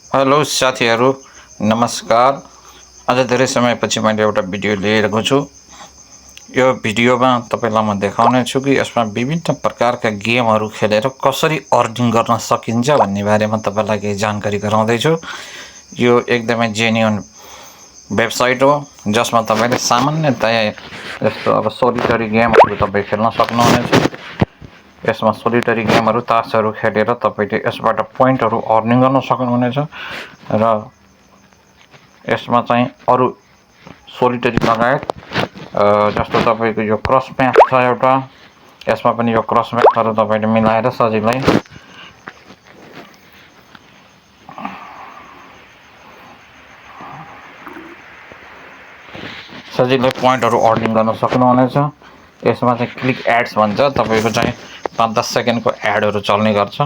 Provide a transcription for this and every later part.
Hello साथीहरू, नमस्कार। आज धेरै समयपछि मैले एउटा भिडियो लिएको छु। यो भिडियोमा तपाईँलाई म देखाउने छु कि यसमा विभिन्न प्रकारका गेमहरू खेलेर कसरी अर्निङ गर्न सकिन्छ भन्ने बारेमा तपाईँलाई केही जानकारी गराउँदैछु। यो एकदमै जेन्युन वेबसाइट हो जसमा तपाईँले सामान्यतया यस्तो अब सोलिटरी गेमहरू तपाईँ खेल्न सक्नुहुनेछ। यसमा सोलिटरी गेमहरू तासहरू खेलेर तपाईँले यसबाट पोइन्टहरू अर्निङ गर्न सक्नुहुनेछ र यसमा चाहिँ अरू सोलिटरी लगायत जस्तो तपाईँको यो क्रस म्याच छ एउटा, यसमा पनि यो क्रस म्याचहरू तपाईँले मिलाएर सजिलै पोइन्टहरू अर्निङ गर्न सक्नुहुनेछ। यसमा चाहिँ क्लिक एड्स भन्छ, तपाईँको चाहिँ 5-10 सेकेन्डको एडहरू चल्ने गर्छ।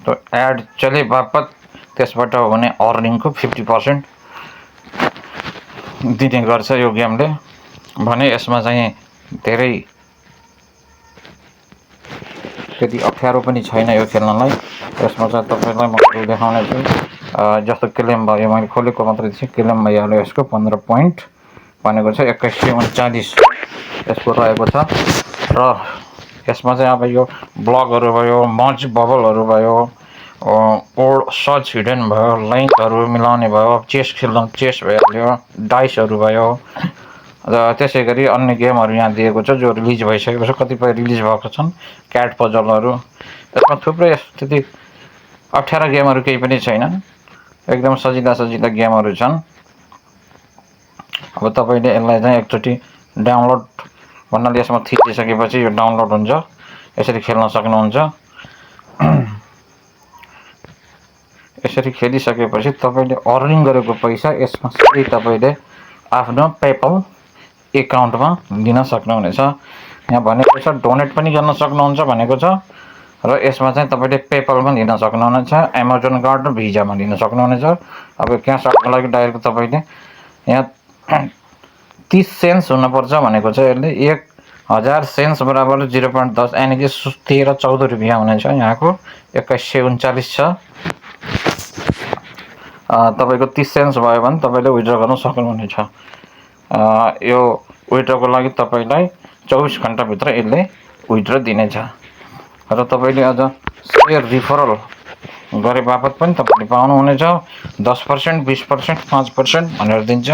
त्यो एड चले बापत त्यसबाट हुने अर्निङको 50% दिने गर्छ यो गेमले। भने यसमा चाहिँ धेरै त्यति अप्ठ्यारो पनि छैन यो खेल्नलाई। यसमा चाहिँ तपाईँलाई म देखाउने छु। जस्तो क्लेम भयो, मैले खोलेको मात्रै थिएँ। क्लेम भइहाल्यो यसको 15 पोइन्ट भनेको छ 2139 यसको रहेको छ। र यसमा चाहिँ अब यो ब्लगहरू भयो, मज बबलहरू भयो, ओल्ड सर्च हिडन भयो, लाइनहरू मिलाउने भयो, चेस खेल्न चेस भइहाल्यो, डाइसहरू भयो र त्यसै गरी अन्य गेमहरू यहाँ दिएको छ जो रिलिज भइसकेको छ। कतिपय रिलिज भएको छन्, क्याट पजलहरू। यसमा थुप्रै त्यति अप्ठ्यारा गेमहरू केही पनि छैनन्, एकदम सजिला सजिला गेमहरू छन्। अब तपाईँले यसलाई चाहिँ एकचोटि डाउनलोड भन्नाले यसमा थिचिसकेपछि यो डाउनलोड हुन्छ, यसरी खेल्न सक्नुहुन्छ। यसरी खेलिसकेपछि तपाईँले अर्निङ गरेको पैसा यसमा सबै तपाईँले आफ्नो पेपल एकाउन्टमा लिन सक्नुहुनेछ। यहाँ भनेको छ डोनेट पनि गर्न सक्नुहुन्छ भनेको छ र यसमा चाहिँ तपाईँले पेपलमा लिन सक्नुहुनेछ, एमाजोन कार्ड र भिजामा लिन सक्नुहुनेछ। अब क्यास आउटको लागि डाइरेक्ट तपाईँले यहाँ 30 सेन्स हुनुपर्छ भनेको छ। यसले 1000 सेन्स बराबर 0.10 यानि कि 13-14 रुपियाँ हुनेछ। यहाँको 2139 छ। तपाईँको 30 सेन्स भयो भने तपाईँले विथड्र गर्न सक्नुहुनेछ। यो विथड्रको लागि तपाईँलाई 24 घन्टाभित्र यसले विथड्र दिनेछ र तपाईँले अझ सेयर रिफरल गरे बापत पनि तपाईँले पाउनुहुनेछ। 10%, 20%, 5% भनेर दिन्छ।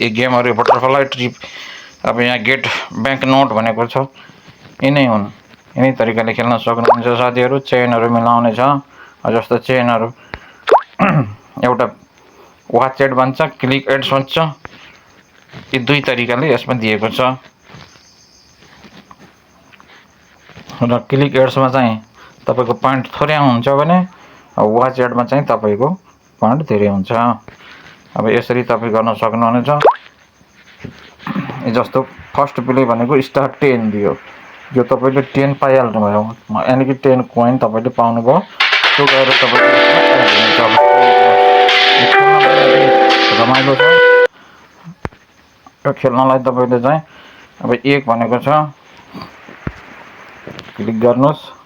यी गेमहरू बटरफ्लाई ट्रिप, अब यहाँ गेट ब्याङ्क नोट भनेको छ, यिनै हुन्। यिनै तरिकाले खेल्न सक्नुहुन्छ साथीहरू। चेनहरू मिलाउने छ, जस्तो चेनहरू एउटा वाच एड भन्छ, क्लिक एड्स भन्छ। यी दुई तरिकाले यसमा दिएको छ। र क्लिक एड्समा चाहिँ तपाईँको पोइन्ट थोरै हुन्छ भने वाच एडमा चाहिँ तपाईँको पोइन्ट धेरै हुन्छ। अब यसरी तपाईँ गर्न सक्नुहुनेछ। जस्तो फर्स्ट प्ले भनेको स्टार 10 दियो, यो तपाईँले 10 पाइहाल्नुभयो, यानि कि 10 कोइन तपाईँले पाउनुभयो। त्यो गएर रमाइलो छ यो खेल्नलाई। तपाईँले चाहिँ अब 1 भनेको छ, क्लिक गर्नुहोस्।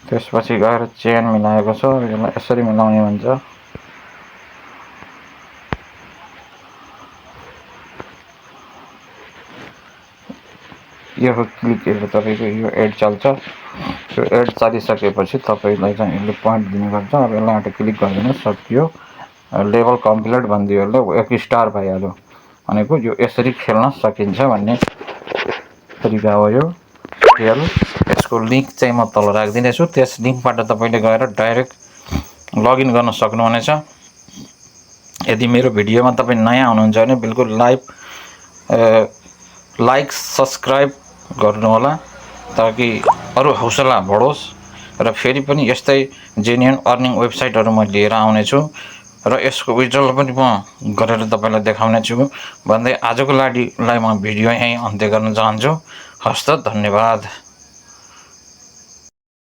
त्यसपछि गएर चेन मिलाएको छ, यसलाई यसरी मिलाउने भन्छ। यो क्लिक गरेर तपाईँको यो एड चल्छ। यो एड चलिसकेपछि तपाईँलाई चाहिँ यसले पोइन्ट दिने गर्छ। अब यसलाई क्लिक गरिदिनुहोस्, सकियो। लेभल कम्प्लिट भनिदियो, यसले 1 स्टार भइहाल्यो। भनेको यो यसरी खेल्न सकिन्छ भन्ने तरिका हो यो खेल। यसको लिङ्क चाहिँ म तल राखिदिनेछु। त्यस लिङ्कबाट तपाईँले गएर डाइरेक्ट लगइन गर्न सक्नुहुनेछ। यदि मेरो भिडियोमा तपाईँ नयाँ हुनुहुन्छ भने बिल्कुल लाइक सब्सक्राइब गर्नुहोला, ताकि अरू हौसला बढोस्। र फेरि पनि यस्तै जेन्युन अर्निङ वेबसाइटहरू म लिएर आउनेछु र यसको विड्रल पनि म गरेर तपाईँलाई देखाउने छु भन्दै आजको लागिलाई म भिडियो यहीँ अन्त्य गर्न चाहन्छु। हस्त, धन्यवाद।